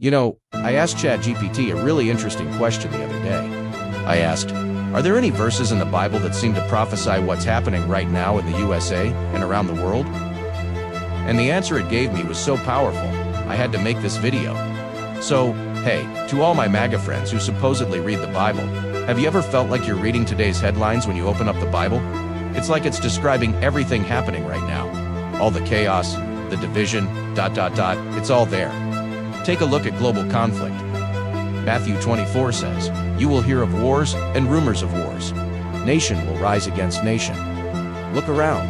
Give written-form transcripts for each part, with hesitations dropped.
I asked ChatGPT a really interesting question the other day. I asked, are there any verses in the Bible that seem to prophesy what's happening right now in the USA and around the world? And the answer it gave me was so powerful, I had to make this video. So, hey, to all my MAGA friends who supposedly read the Bible, have you ever felt like you're reading today's headlines when you open up the Bible? It's like it's describing everything happening right now. All the chaos, the division, it's all there. Take a look at global conflict. Matthew 24 says, "You will hear of wars and rumors of wars. Nation will rise against nation." Look around.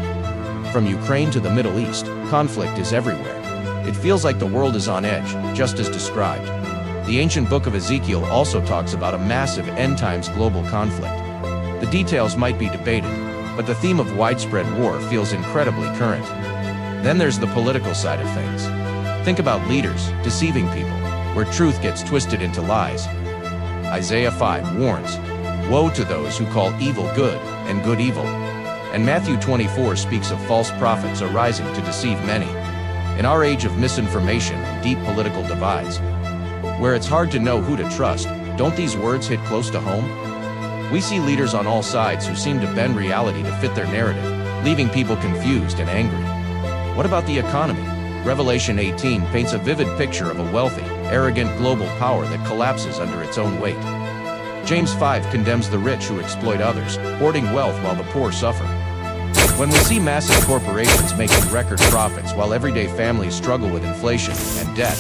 From Ukraine to the Middle East, conflict is everywhere. It feels like the world is on edge, just as described. The ancient book of Ezekiel also talks about a massive end-times global conflict. The details might be debated, but the theme of widespread war feels incredibly current. Then there's the political side of things. Think about leaders deceiving people, where truth gets twisted into lies. Isaiah 5 warns, "Woe to those who call evil good and good evil." And Matthew 24 speaks of false prophets arising to deceive many. In our age of misinformation and deep political divides, where it's hard to know who to trust, don't these words hit close to home? We see leaders on all sides who seem to bend reality to fit their narrative, leaving people confused and angry. What about the economy? Revelation 18 paints a vivid picture of a wealthy, arrogant global power that collapses under its own weight. James 5 condemns the rich who exploit others, hoarding wealth while the poor suffer. When we see massive corporations making record profits while everyday families struggle with inflation and debt,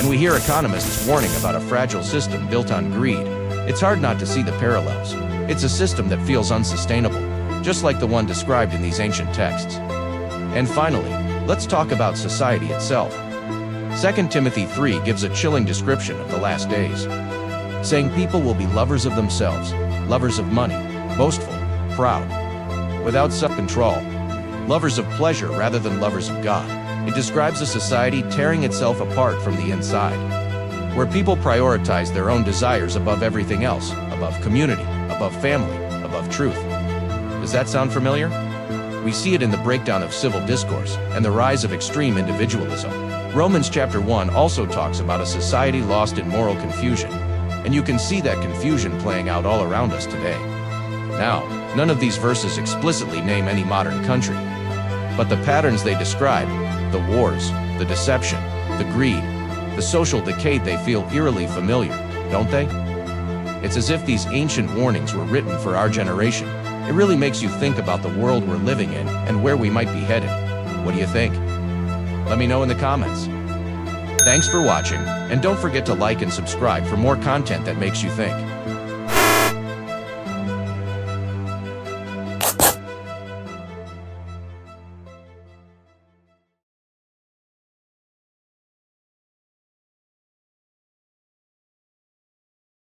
and we hear economists warning about a fragile system built on greed, it's hard not to see the parallels. It's a system that feels unsustainable, just like the one described in these ancient texts. And finally, let's talk about society itself. 2 Timothy 3 gives a chilling description of the last days, saying people will be lovers of themselves, lovers of money, boastful, proud, without self-control, lovers of pleasure rather than lovers of God. It describes a society tearing itself apart from the inside, where people prioritize their own desires above everything else, above community, above family, above truth. Does that sound familiar? We see it in the breakdown of civil discourse and the rise of extreme individualism. Romans chapter 1 also talks about a society lost in moral confusion, and you can see that confusion playing out all around us today. Now, none of these verses explicitly name any modern country, but the patterns they describe, the wars, the deception, the greed, the social decay, they feel eerily familiar, don't they? It's as if these ancient warnings were written for our generation. It really makes you think about the world we're living in and where we might be headed. What do you think? Let me know in the comments. Thanks for watching, and don't forget to like and subscribe for more content that makes you think.